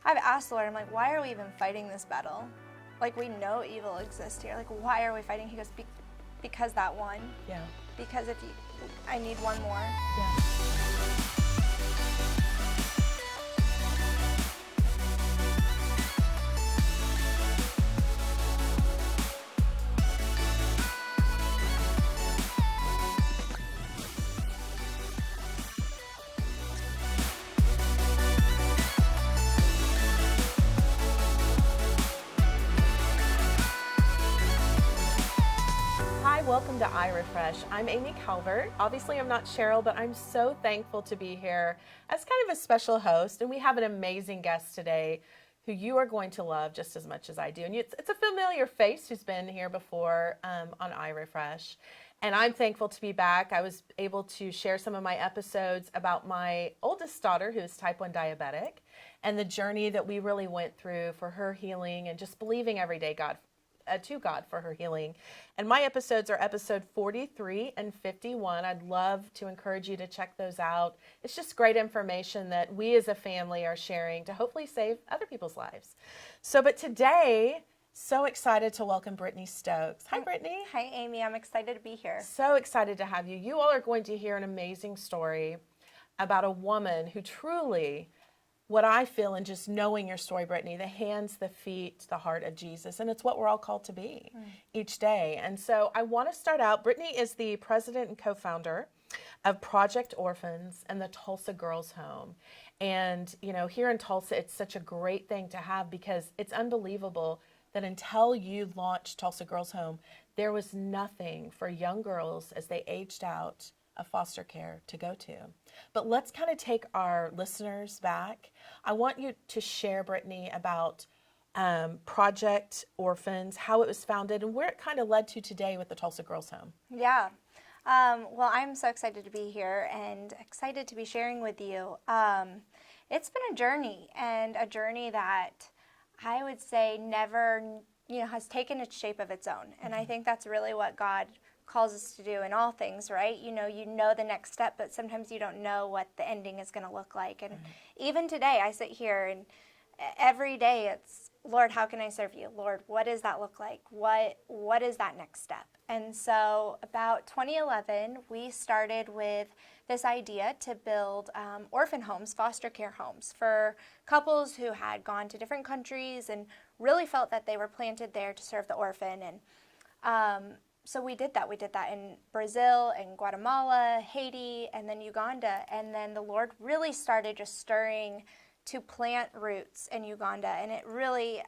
I've asked the Lord, I'm like, why are we even fighting this battle? Like, we know evil exists here. Like, why are we fighting? He goes, because that one. Yeah. Because I need one more. Yeah. Welcome to iRefresh. I'm Amy Calvert. Obviously, I'm not Cheryl, but I'm so thankful to be here as kind of a special host. And we have an amazing guest today who you are going to love just as much as I do. And it's a familiar face who's been here before on iRefresh. And I'm thankful to be back. I was able to share some of my episodes about my oldest daughter, who is type 1 diabetic, and the journey that we really went through for her healing and just believing every day to God for her healing. And my episodes are episode 43 and 51. I'd love to encourage you to check those out. It's just great information that we as a family are sharing to hopefully save other people's lives. But today, so excited to welcome Brittany Stokes. Hi, Brittany. Hi, Amy. I'm excited to be here. So excited to have you. You all are going to hear an amazing story about a woman who truly, what I feel in just knowing your story, Brittany, the hands, the feet, the heart of Jesus. And it's what we're all called to be each day. And so I want to start out. Brittany is the president and co-founder of Project Orphans and the Tulsa Girls Home. And, here in Tulsa, it's such a great thing to have because it's unbelievable that until you launched Tulsa Girls Home, there was nothing for young girls as they aged out of foster care to go to. But let's kind of take our listeners back. I want you to share, Brittany, about Project Orphans, how it was founded, and where it kind of led to today with the Tulsa Girls Home. Yeah. Well, I'm so excited to be here and excited to be sharing with you. It's been a journey, and a journey that I would say never, has taken a shape of its own. And I think that's really what God calls us to do in all things, right? You know the next step, but sometimes you don't know what the ending is going to look like. And even today, I sit here and every day it's, Lord, how can I serve you? Lord, what does that look like? What is that next step? And so about 2011, we started with this idea to build orphan homes, foster care homes for couples who had gone to different countries and really felt that they were planted there to serve the orphan. And so we did that. We did that in Brazil and Guatemala, Haiti, and then Uganda. And then the Lord really started just stirring to plant roots in Uganda. And it really,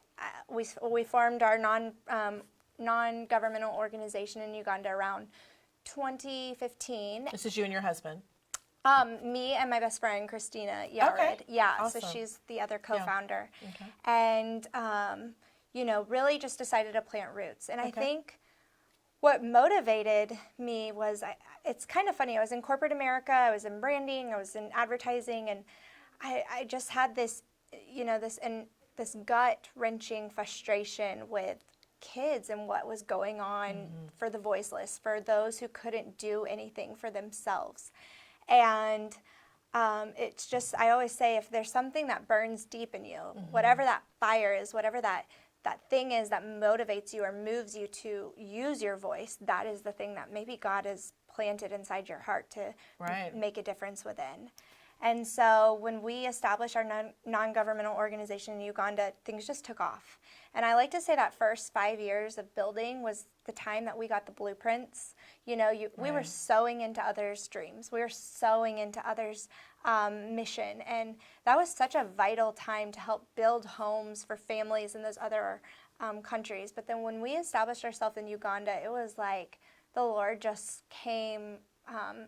we formed our non-governmental organization in Uganda around 2015. This is you and your husband? Me and my best friend, Christina Yared. Okay. Yeah, Awesome. So she's the other co-founder. Yeah. Okay. And, really just decided to plant roots. And I think what motivated me was, it's kind of funny, I was in corporate America, I was in branding, I was in advertising, and I just had this, this gut-wrenching frustration with kids and what was going on for the voiceless, for those who couldn't do anything for themselves. And it's just, I always say, if there's something that burns deep in you, whatever that fire is, whatever that thing is that motivates you or moves you to use your voice, that is the thing that maybe God has planted inside your heart to make a difference within. And so when we established our non-governmental organization in Uganda, things just took off. And I like to say that first 5 years of building was the time that we got the blueprints. We were sowing into others' dreams. We were sowing into others' mission. And that was such a vital time to help build homes for families in those other countries. But then when we established ourselves in Uganda, it was like the Lord just came.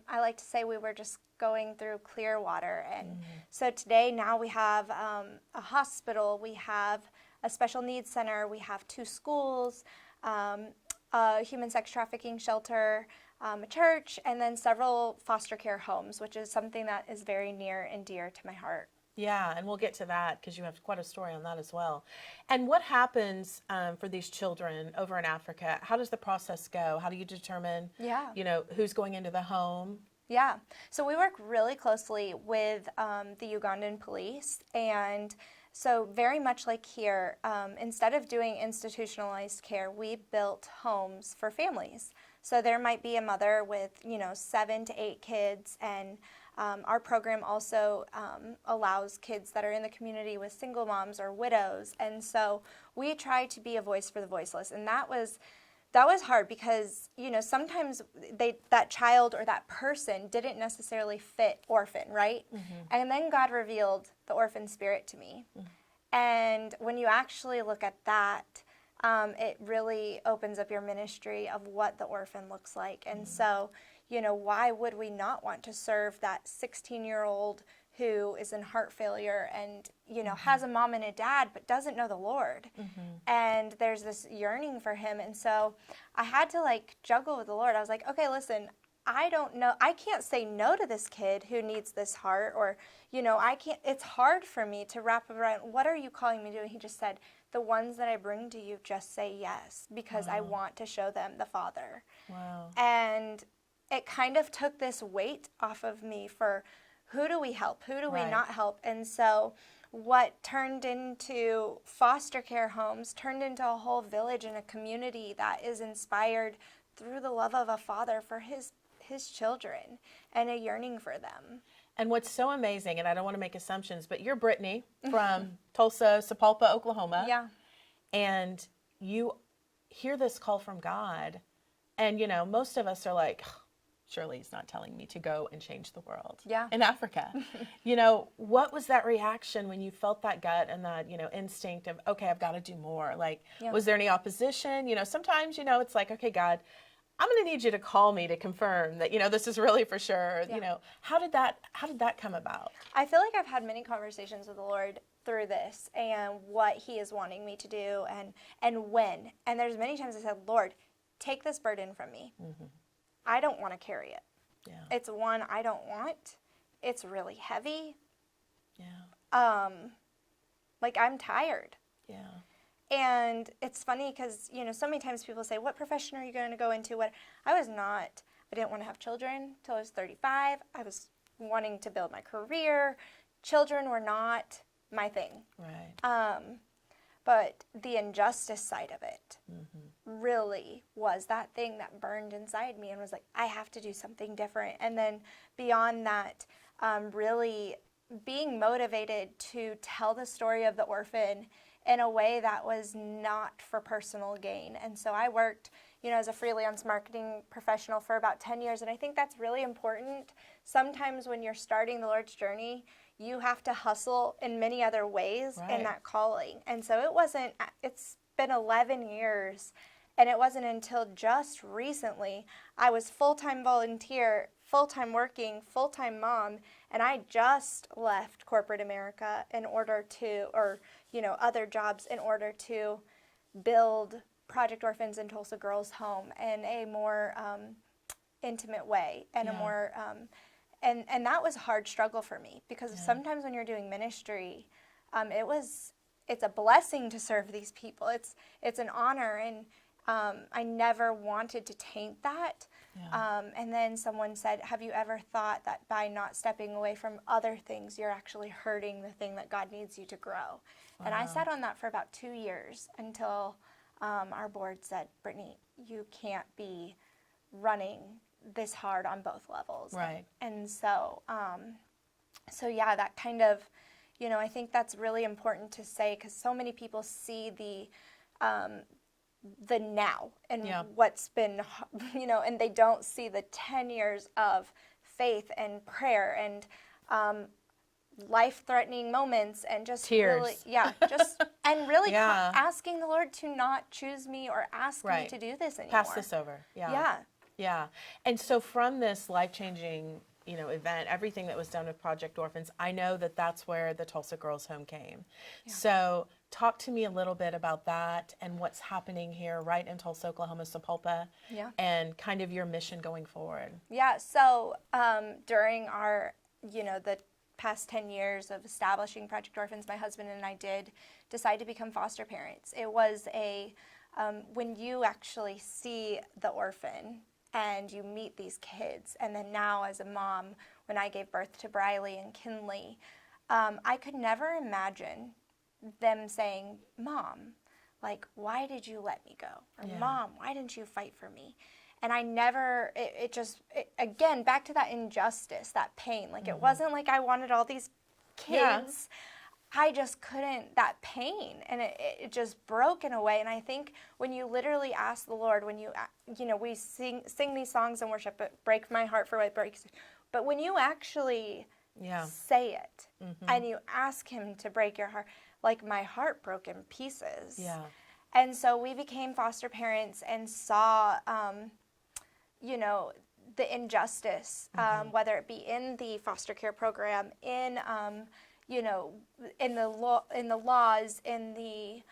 I like to say we were just going through clear water. And so today, now we have a hospital, we have a special needs center, we have 2 schools, a human sex trafficking shelter, a church, and then several foster care homes, which is something that is very near and dear to my heart. Yeah, and we'll get to that because you have quite a story on that as well. And what happens for these children over in Africa? How does the process go? How do you determine, who's going into the home? Yeah, so we work really closely with the Ugandan police, and So very much like here, instead of doing institutionalized care, we built homes for families. So there might be a mother with, 7 to 8 kids, and our program also allows kids that are in the community with single moms or widows. And so we try to be a voice for the voiceless. And that was hard because, sometimes that child or that person didn't necessarily fit orphan, right? And then God revealed the orphan spirit to me. And when you actually look at that, it really opens up your ministry of what the orphan looks like. And so, why would we not want to serve that 16-year-old who is in heart failure and, has a mom and a dad but doesn't know the Lord? And there's this yearning for him. And so I had to juggle with the Lord. I was like, okay, listen, I don't know. I can't say no to this kid who needs this heart, or, it's hard for me to wrap around, what are you calling me to do? And he just said, the ones that I bring to you, just say yes, because I want to show them the Father. Wow. And it kind of took this weight off of me for who do we help? Who do we not help? And so what turned into foster care homes turned into a whole village and a community that is inspired through the love of a father for his children and a yearning for them. And what's so amazing, and I don't want to make assumptions, but you're Brittany from Tulsa, Sapulpa, Oklahoma. Yeah. And you hear this call from God. And, most of us are like, surely he's not telling me to go and change the world in Africa. What was that reaction when you felt that gut and that, instinct of, okay, I've got to do more? Was there any opposition? Sometimes, it's like, okay, God, I'm going to need you to call me to confirm that, this is really for sure. Yeah. How did that come about? I feel like I've had many conversations with the Lord through this and what he is wanting me to do and when. And there's many times I said, Lord, take this burden from me. I don't want to carry it. Yeah. It's one I don't want. It's really heavy. Yeah. I'm tired. Yeah. And it's funny because, so many times people say, what profession are you going to go into? I didn't want to have children till I was 35. I was wanting to build my career. Children were not my thing. Right. But the injustice side of it really was that thing that burned inside me and was like, I have to do something different. And then beyond that, really being motivated to tell the story of the orphan in a way that was not for personal gain. And so I worked, as a freelance marketing professional for about 10 years, and I think that's really important. Sometimes when you're starting the Lord's journey, you have to hustle in many other ways in that calling. And so it's been 11 years, and it wasn't until just recently I was full-time volunteer, full-time working, full-time mom, and I just left corporate America in order to, or, other jobs in order to build Project Orphans and Tulsa Girls Home in a more intimate way and a more, and that was a hard struggle for me because sometimes when you're doing ministry, it's a blessing to serve these people. It's an honor, and I never wanted to taint that. And then someone said, have you ever thought that by not stepping away from other things, you're actually hurting the thing that God needs you to grow? Wow. And I sat on that for about 2 years until our board said, Brittany, you can't be running this hard on both levels. Right. And so, that kind of, I think that's really important to say because so many people see the now and what's been, and they don't see the 10 years of faith and prayer and life-threatening moments and just tears. Really, asking the Lord to not choose me or ask me to do this anymore. Pass this over. Yeah. And so from this life-changing, event, everything that was done with Project Orphans, I know that that's where the Tulsa Girls Home came. Yeah. So talk to me a little bit about that and what's happening here right in Tulsa, Oklahoma, Sapulpa, and kind of your mission going forward. Yeah, so during our, the past 10 years of establishing Project Orphans, my husband and I did decide to become foster parents. It was when you actually see the orphan and you meet these kids, and then now as a mom, when I gave birth to Briley and Kinley, I could never imagine them saying, Mom, like, why did you let me go? Or Mom, why didn't you fight for me? And I never, again, back to that injustice, that pain. Like, it wasn't like I wanted all these kids. I just couldn't, that pain. And it just broke in a way. And I think when you literally ask the Lord, when we sing these songs in worship, it break my heart for what breaks. But when you actually say it and you ask him to break your heart, like my heart broke in pieces. Yeah. And so we became foster parents and saw, the injustice, whether it be in the foster care program, in, in the laws, in the,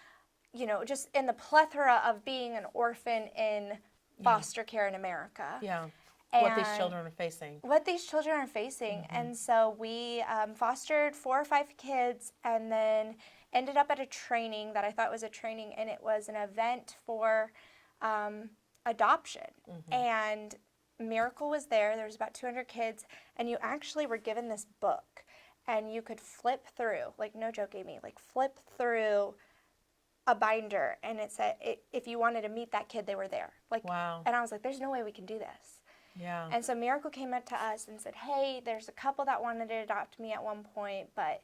just in the plethora of being an orphan in foster care in America. Yeah. And what these children are facing. And so we fostered 4 or 5 kids and then ended up at a training that I thought was a training, and it was an event for adoption. And Miracle was there. There was about 200 kids, and you actually were given this book, and you could flip through, like, no joke, Amy, like flip through a binder, and it said if you wanted to meet that kid, they were there. Like, wow. And I was like, there's no way we can do this. Yeah. And so Miracle came up to us and said, hey, there's a couple that wanted to adopt me at one point, but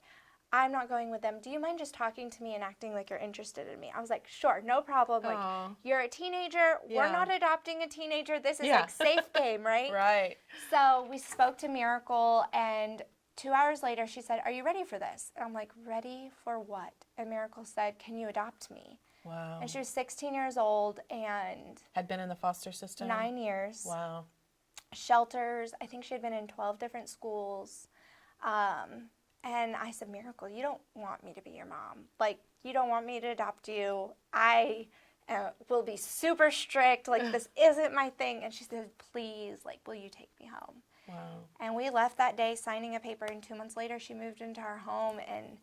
I'm not going with them. Do you mind just talking to me and acting like you're interested in me? I was like, sure, no problem. Like, you're a teenager. Yeah. We're not adopting a teenager. This is like safe game, right? Right. So we spoke to Miracle, and 2 hours later she said, are you ready for this? And I'm like, ready for what? And Miracle said, can you adopt me? Wow. And she was 16 years old and had been in the foster system? 9 years. Wow. Shelters. I think she had been in 12 different schools. And I said, Miracle, you don't want me to be your mom. Like, you don't want me to adopt you. I will be super strict. Like, this isn't my thing. And she said, please, like, will you take me home? Wow. And we left that day signing a paper, and 2 months later she moved into our home, and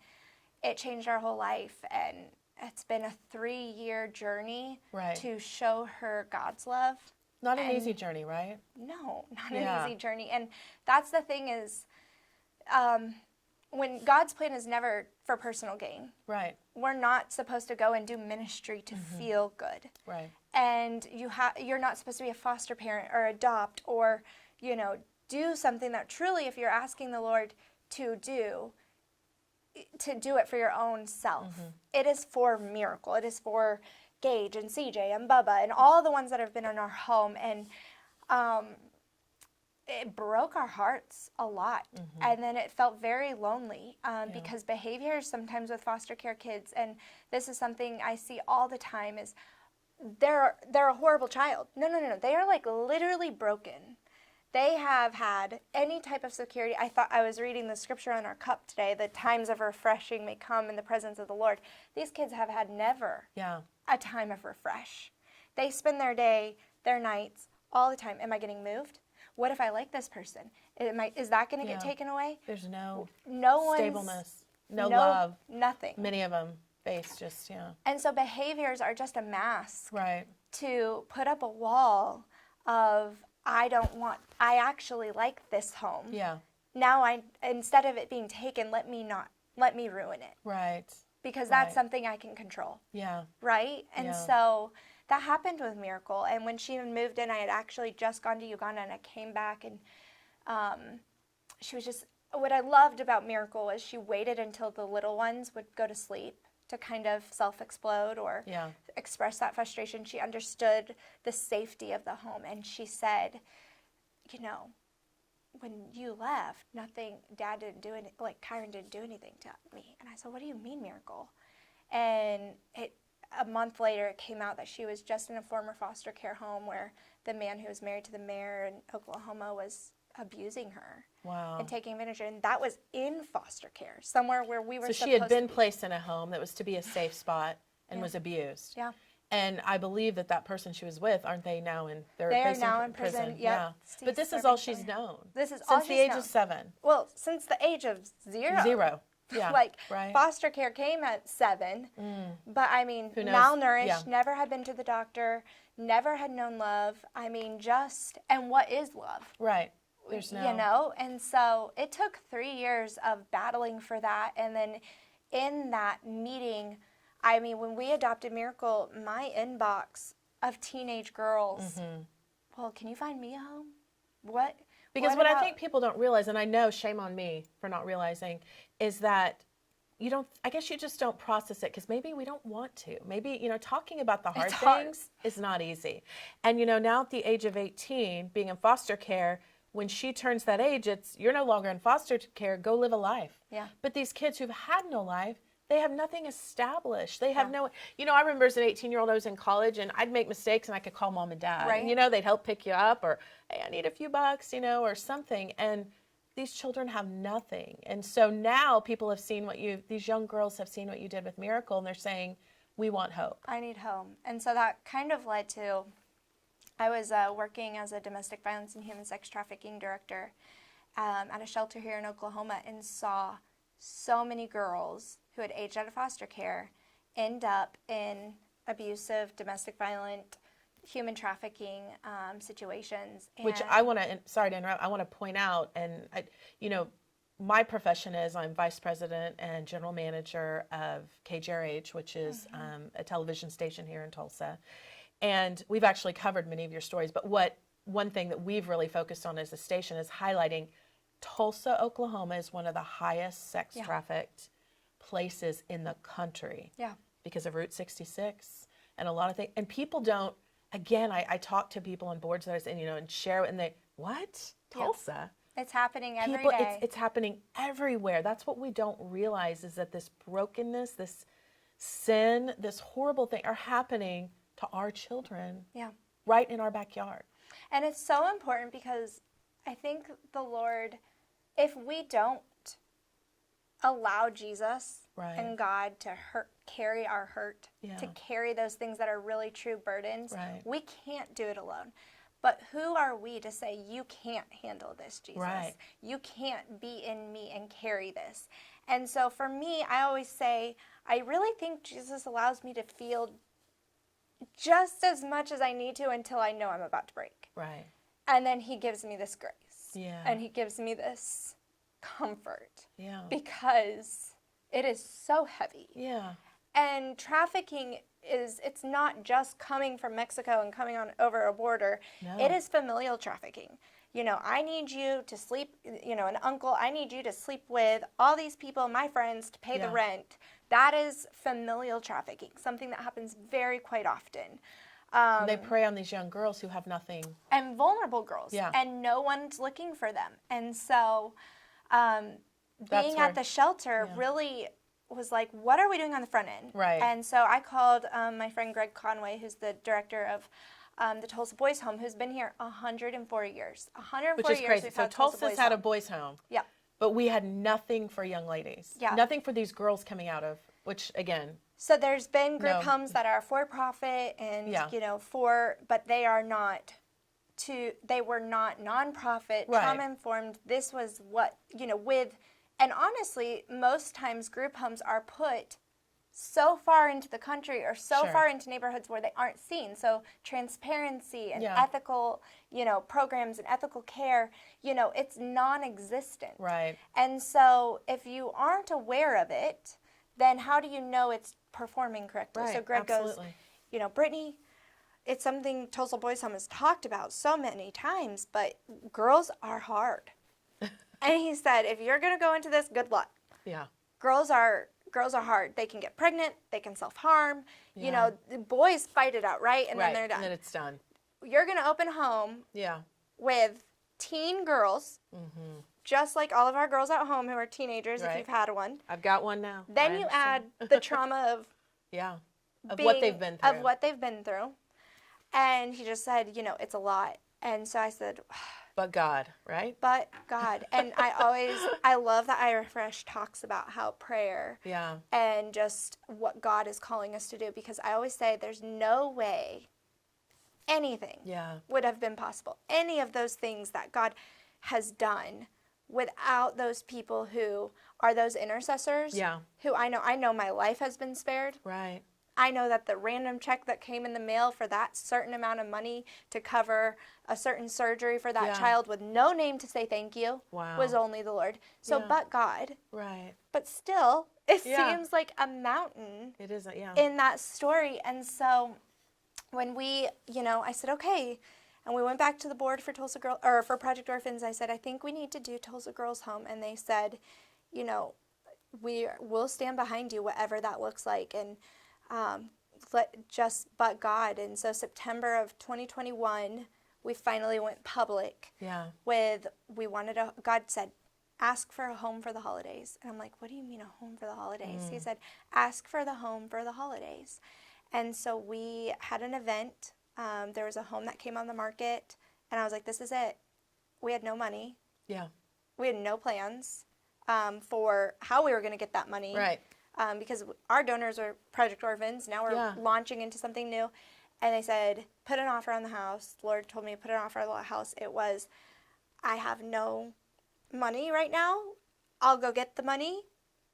it changed our whole life. And it's been a 3-year journey to show her God's love. Not an easy journey, right? No, not an easy journey. And that's the thing is, when God's plan is never for personal gain. Right. We're not supposed to go and do ministry to feel good. Right. And you're not supposed to be a foster parent or adopt or, do something that truly, if you're asking the Lord to do it for your own self. It is for Miracle. It is for Gage and CJ and Bubba and all the ones that have been in our home. And it broke our hearts a lot. And then it felt very lonely because behaviors sometimes with foster care kids, and this is something I see all the time, is they're a horrible child. No. They are like literally broken. They have had any type of security. I was reading the scripture on our cup today, the times of refreshing may come in the presence of the Lord. These kids have had never a time of refresh. They spend their day, their nights, all the time. Am I getting moved? What if I like this person? Is that going to get taken away? There's no stableness, no love. Nothing. Many of them face And so behaviors are just a mask to put up a wall of, I actually like this home. Yeah. Now instead of it being taken, let me ruin it. Right. Because that's something I can control. Yeah. Right? And so that happened with Miracle. And when she moved in, I had actually just gone to Uganda, and I came back, and she was just, what I loved about Miracle is she waited until the little ones would go to sleep to kind of self-explode or express that frustration. She understood the safety of the home, and she said, when you left, Dad didn't do anything, like Kyron didn't do anything to me. And I said, what do you mean, Miracle? And a month later, it came out that she was just in a former foster care home where the man who was married to the mayor in Oklahoma was abusing her. Wow. And taking advantage of her. And that was in foster care, somewhere where we were supposed to be. So she had been placed in a home that was to be a safe spot and was abused. Yeah. And I believe that person she was with, aren't they now in? They're now in prison. Yep. Yeah. But this is all she's known. This is all she's known. Since the age of 7. Well, since the age of 0. 0. Yeah. Foster care came at 7. But I mean, malnourished, never had been to the doctor, never had known love. I mean, and what is love? Right. There's no. And so it took 3 years of battling for that. And then in that meeting, I mean, when we adopted Miracle, my inbox of teenage girls, well, can you find me a home? What? Because what I think people don't realize, and I know, shame on me for not realizing, is that I guess you just don't process it because maybe we don't want to. Maybe, talking about the hard things is not easy. And, now at the age of 18, being in foster care, when she turns that age, you're no longer in foster care, go live a life. Yeah. But these kids who've had no life, they have nothing established. They have no, I remember as an 18-year-old, I was in college and I'd make mistakes and I could call mom and dad. Right. And, they'd help pick you up or, hey, I need a few bucks, or something. And these children have nothing. And so now people have seen these young girls have seen what you did with Miracle, and they're saying, we want hope. I need home. And so that kind of led to, I was working as a domestic violence and human sex trafficking director at a shelter here in Oklahoma, and saw so many girls who had aged out of foster care end up in abusive, domestic violent, human trafficking situations. Which I want to, sorry to interrupt, I want to point out, and my profession is I'm vice president and general manager of KJRH, which is a television station here in Tulsa. And we've actually covered many of your stories, but one thing that we've really focused on as a station is highlighting Tulsa, Oklahoma is one of the highest sex trafficked places in the country. Yeah. Because of Route 66 and a lot of things. And people don't, again, I talk to people on boards that I say, and share it, and they, what? Tulsa? It's happening every day. It's happening everywhere. That's what we don't realize, is that this brokenness, this sin, this horrible thing are happening to our children. Yeah. Right in our backyard. And it's so important because I think the Lord, if we don't allow Jesus and God to carry our hurt, to carry those things that are really true burdens, we can't do it alone. But who are we to say, you can't handle this, Jesus? Right. You can't be in me and carry this. And so for me, I always say, I really think Jesus allows me to feel just as much as I need to until I know I'm about to break. Right. And then he gives me this grace. Yeah. And he gives me this comfort. Yeah. Because it is so heavy. Yeah. And trafficking it's not just coming from Mexico and coming on over a border. No. It is familial trafficking. I need you to sleep, an uncle, I need you to sleep with all these people, my friends, to pay the rent. That is familial trafficking, something that happens very quite often. They prey on these young girls who have nothing. And vulnerable girls. Yeah. And no one's looking for them. And so being at the shelter really was like, what are we doing on the front end? Right. And so I called my friend Greg Conway, who's the director of the Tulsa Boys Home, who's been here 104 years. 104 Which is years crazy. we've So had Tulsa's had a boys' home. Yeah. But we had nothing for young ladies. Yeah. Nothing for these girls coming out of, which again. So there's been group homes that are for profit and, but they are not they were not nonprofit, trauma informed. This was what, and honestly, most times group homes are put so far into the country or so far into neighborhoods where they aren't seen. So transparency and ethical, programs and ethical care, it's non-existent. Right. And so if you aren't aware of it, then how do you know it's performing correctly? Right. So Greg goes, Brittany, it's something Tulsa Boys Home has talked about so many times, but girls are hard. And he said, if you're going to go into this, good luck. Yeah. Girls are hard. They can get pregnant. They can self-harm. The boys fight it out, right? And then they're done. And then it's done. You're going to open a home with teen girls, just like all of our girls at home who are teenagers, if you've had one. I've got one now. Then you add the trauma of what they've been through. Of what they've been through. And he just said, it's a lot. And so I said, but God, right? But God. And I love that iRefresh talks about how prayer and just what God is calling us to do, because I always say there's no way anything would have been possible. Any of those things that God has done without those people who are those intercessors who I know my life has been spared. Right. I know that the random check that came in the mail for that certain amount of money to cover a certain surgery for that child with no name to say thank you was only the Lord. So, but God. Right. But still, it seems like a mountain. It isn't, in that story. And so when we, I said, okay. And we went back to the board for for Project Orphans. I said, I think we need to do Tulsa Girls Home. And they said, we'll stand behind you, whatever that looks like. And but God. And so September of 2021, we finally went public God said, ask for a home for the holidays. And I'm like, what do you mean a home for the holidays? He said, ask for the home for the holidays. And so we had an event. There was a home that came on the market. And I was like, this is it. We had no money. Yeah. We had no plans for how we were going to get that money. Right. Because our donors are Project Orphans. Now we're launching into something new. And they said, put an offer on the house. The Lord told me to put an offer on the house. It was, I have no money right now. I'll go get the money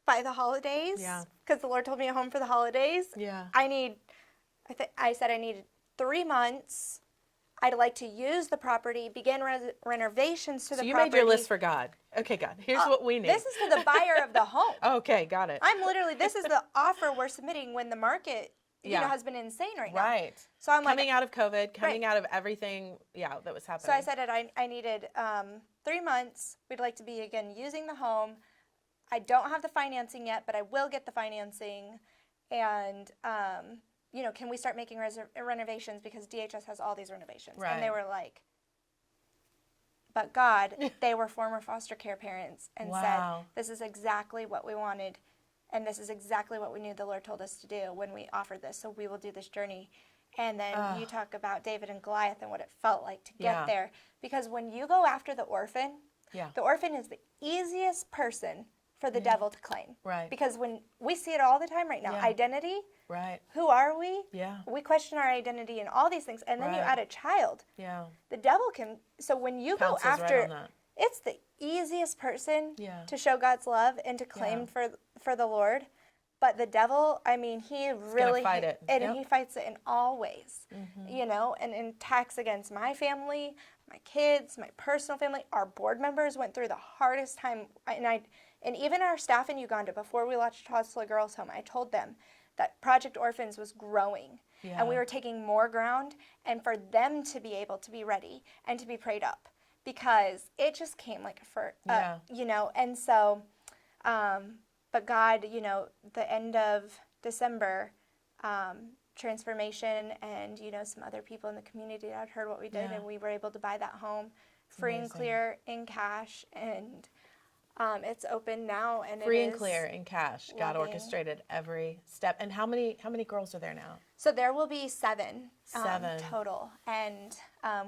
by the holidays. Yeah. Because the Lord told me a home for the holidays. Yeah. I said I needed 3 months. I'd like to use the property, begin renovations to the property. So you made your list for God. Okay, God, here's what we need. This is for the buyer of the home. Okay, got it. This is the offer we're submitting when the market, has been insane right now. Right. So I'm coming out of COVID, coming out of everything, that was happening. So I said that I needed 3 months. We'd like to be, again, using the home. I don't have the financing yet, but I will get the financing. And, can we start making renovations because DHS has all these renovations? Right. And they were like, but God, they were former foster care parents and said, this is exactly what we wanted. And this is exactly what we knew the Lord told us to do when we offered this. So we will do this journey. And then you talk about David and Goliath and what it felt like to get there. Because when you go after the orphan is the easiest person for the devil to claim. Right. Because when we see it all the time right now, identity, who are we? Yeah. We question our identity and all these things. And then you add a child. Yeah. The devil can, so when you go after, it's the easiest person to show God's love and to claim for the Lord. But the devil, he really fight it. And he fights it in all ways, and attacks against my family, my kids, my personal family. Our board members went through the hardest time, and even our staff in Uganda, before we launched Tulsa Girls Home, I told them that Project Orphans was growing, and we were taking more ground, and for them to be able to be ready and to be prayed up, because it just came like and so, but God, the end of December, Transformation and, some other people in the community that had heard what we did, and we were able to buy that home free and clear in cash, and it's open now, and free and clear in cash. God orchestrated every step. And how many girls are there now? So there will be seven total, and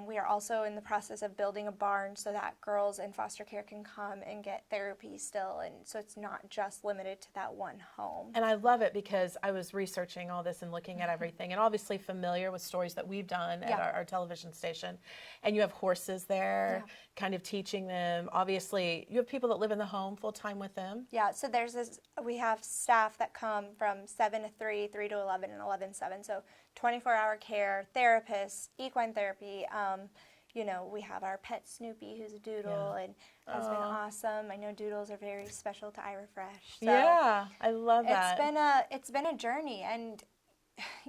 we are also in the process of building a barn so that girls in foster care can come and get therapy still, and so it's not just limited to that one home. And I love it because I was researching all this and looking at everything, and obviously familiar with stories that we've done at our television station. And you have horses there, kind of teaching them. Obviously, you have people that live in the home full time with them. Yeah, so we have staff that come from 7 to 3, 3 to 11, and 11 to 7. So 24-hour care, therapists, equine therapy. We have our pet Snoopy, who's a doodle, and that's been awesome. I know doodles are very special to iRefresh. So yeah, I love that. It's been a journey, and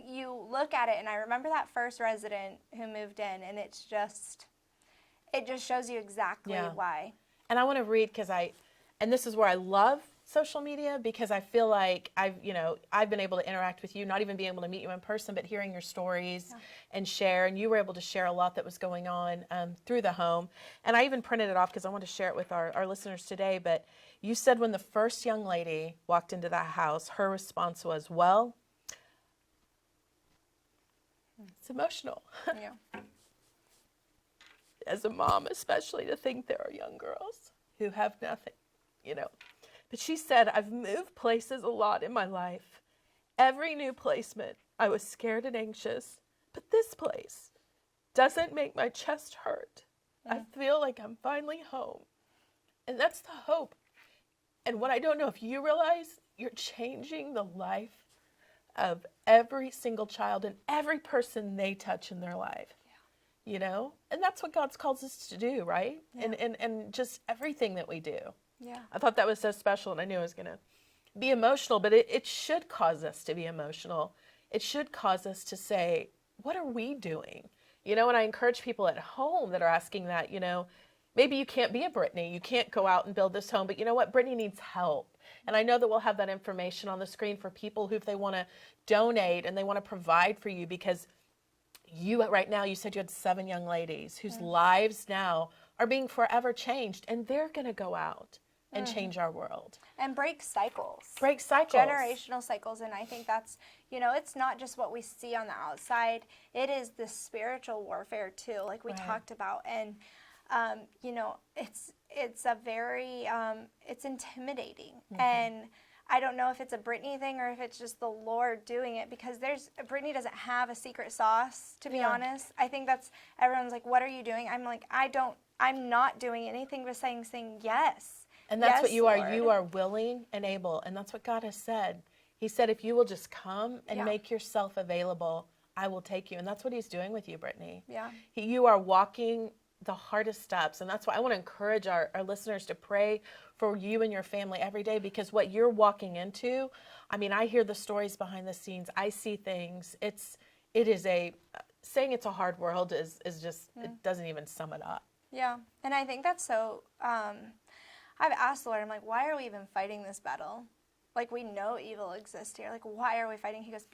you look at it, and I remember that first resident who moved in, and it just shows you exactly why. And I want to read and this is where I love social media, because I feel like I've been able to interact with you, not even being able to meet you in person, but hearing your stories and share. And you were able to share a lot that was going on through the home. And I even printed it off because I want to share it with our listeners today. But you said when the first young lady walked into that house, her response was, well, it's emotional. Yeah. As a mom, especially, to think there are young girls who have nothing, But she said, I've moved places a lot in my life. Every new placement, I was scared and anxious. But this place doesn't make my chest hurt. I feel like I'm finally home. And that's the hope. And what I don't know if you realize, you're changing the life of every single child and every person they touch in their life. You know, and that's what God's calls us to do, right? Yeah. And just everything that we do. Yeah. I thought that was so special, and I knew I was going to be emotional, but it should cause us to be emotional. It should cause us to say, what are we doing? You know, and I encourage people at home that are asking that, you know, maybe you can't be a Brittany. You can't go out and build this home, but you know what? Brittany needs help. And I know that we'll have that information on the screen for people who, if they want to donate and they want to provide for you, because you right now, you said you had 7 young ladies whose lives now are being forever changed, and they're going to go out and change our world. And break cycles. Break cycles. Generational cycles. And I think that's, you know, it's not just what we see on the outside. It is the spiritual warfare too, like we talked about. And, you know, it's a very, it's intimidating. And I don't know if it's a Brittany thing or if it's just the Lord doing it, because Brittany doesn't have a secret sauce, to be honest. I think that's, everyone's like, what are you doing? I'm like, I'm not doing anything besides saying yes. And that's yes, what you are. Lord. You are willing and able. And that's what God has said. He said, if you will just come and make yourself available, I will take you. And that's what he's doing with you, Brittany. Yeah. You are walking the hardest steps. And that's why I want to encourage our listeners to pray for you and your family every day, because what you're walking into, I mean, I hear the stories behind the scenes. I see things. It is saying it's a hard world is just, it doesn't even sum it up. Yeah. And I think that's so, I've asked the Lord, I'm like, why are we even fighting this battle? Like, we know evil exists here. Like, why are we fighting? He goes,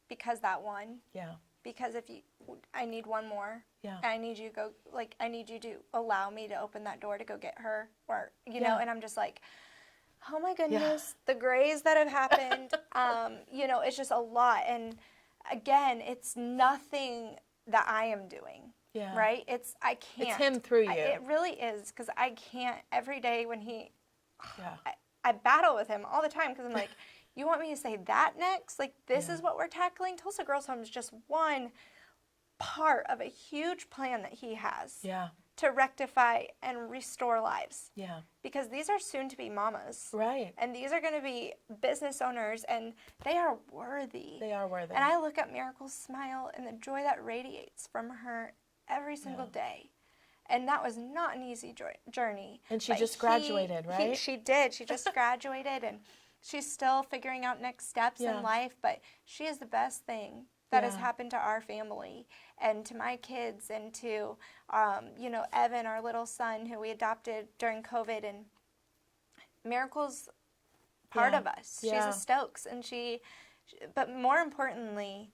because that one. Yeah. Because I need one more. Yeah. I need you to allow me to open that door to go get her, or, you know, and I'm just like, oh my goodness, the grays that have happened, you know, it's just a lot. And again, it's nothing that I am doing. Yeah. Right? I can't. It's him through you. It really is, because I can't, every day when Yeah. I battle with him all the time, because I'm like, you want me to say that next? Like, this is what we're tackling? Tulsa Girls Home is just one part of a huge plan that he has to rectify and restore lives. Yeah. Because these are soon-to-be mamas. Right. And these are going to be business owners, and they are worthy. They are worthy. And I look at Miracle's smile and the joy that radiates from her every single day. And that was not an easy journey. And she just graduated, right? She did. She just graduated, and she's still figuring out next steps in life. But she is the best thing that has happened to our family and to my kids and to, you know, Evan, our little son, who we adopted during COVID. And Miracle's part of us. She's a Stokes. And but more importantly,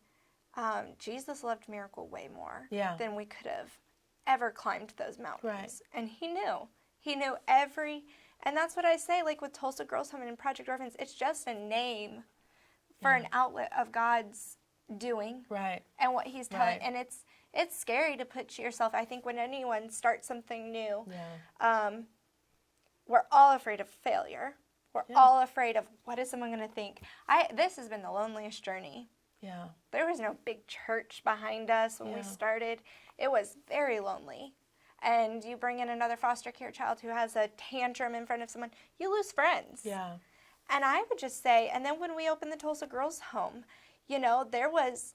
Jesus loved Miracle way more than we could have ever climbed those mountains. Right. And he knew and that's what I say, like with Tulsa Girls Home and Project Orphans, it's just a name for an outlet of God's doing. Right. And what he's telling. And it's scary to put yourself, I think when anyone starts something new, we're all afraid of failure. We're all afraid of, what is someone going to think? This has been the loneliest journey. Yeah. There was no big church behind us when we started. It was very lonely. And you bring in another foster care child who has a tantrum in front of someone, you lose friends. Yeah. And I would just say, and then when we opened the Tulsa Girls Home, you know, there was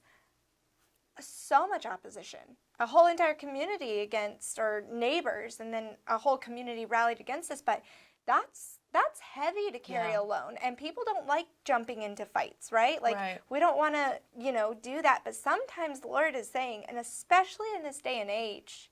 so much opposition. A whole entire community against, or neighbors, and then a whole community rallied against us. But that's heavy to carry alone. And people don't like jumping into fights, right? Like, we don't want to, you know, do that. But sometimes the Lord is saying, and especially in this day and age,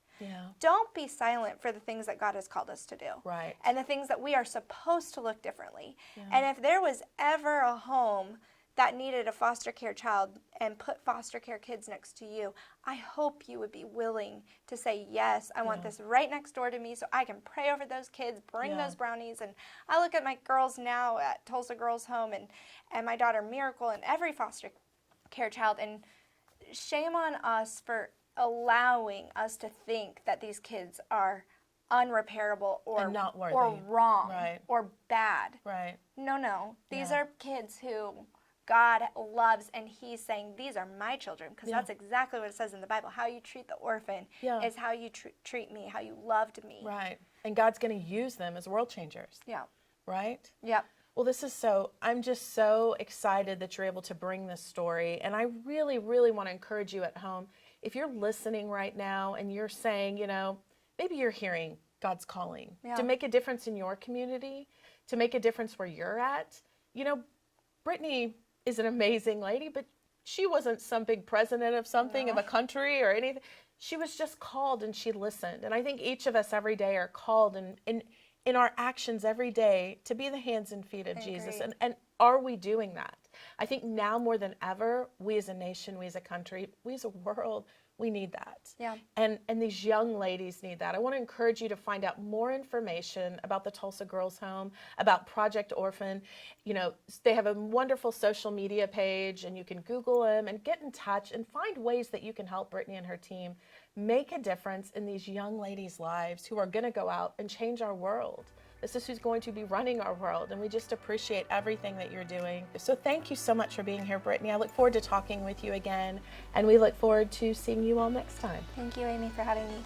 don't be silent for the things that God has called us to do. Right. And the things that we are supposed to look differently. And if there was ever a home that needed a foster care child and put foster care kids next to you, I hope you would be willing to say, yes, I want this right next door to me so I can pray over those kids, bring those brownies. And I look at my girls now at Tulsa Girls Home and my daughter Miracle and every foster care child, and shame on us for allowing us to think that these kids are unrepairable or not worthy, or wrong or bad. Right. No. These are kids who God loves, and he's saying, these are my children, because that's exactly what it says in the Bible. How you treat the orphan is how you treat me, how you loved me. Right. And God's going to use them as world changers. Yeah. Right? Yep. Well, I'm just so excited that you're able to bring this story. And I really, really want to encourage you at home. If you're listening right now and you're saying, maybe you're hearing God's calling to make a difference in your community, to make a difference where you're at. Brittany is an amazing lady, but she wasn't some big president of something, of a country or anything. She was just called and she listened. And I think each of us every day are called in our actions every day to be the hands and feet of Jesus. And are we doing that? I think now more than ever, we as a nation, we as a country, we as a world, we need that. Yeah. And these young ladies need that. I want to encourage you to find out more information about the Tulsa Girls Home, about Project Orphan. They have a wonderful social media page, and you can Google them and get in touch and find ways that you can help Brittany and her team make a difference in these young ladies' lives who are going to go out and change our world. This is who's going to be running our world, and we just appreciate everything that you're doing. So thank you so much for being here, Brittany. I look forward to talking with you again, and we look forward to seeing you all next time. Thank you, Amy, for having me.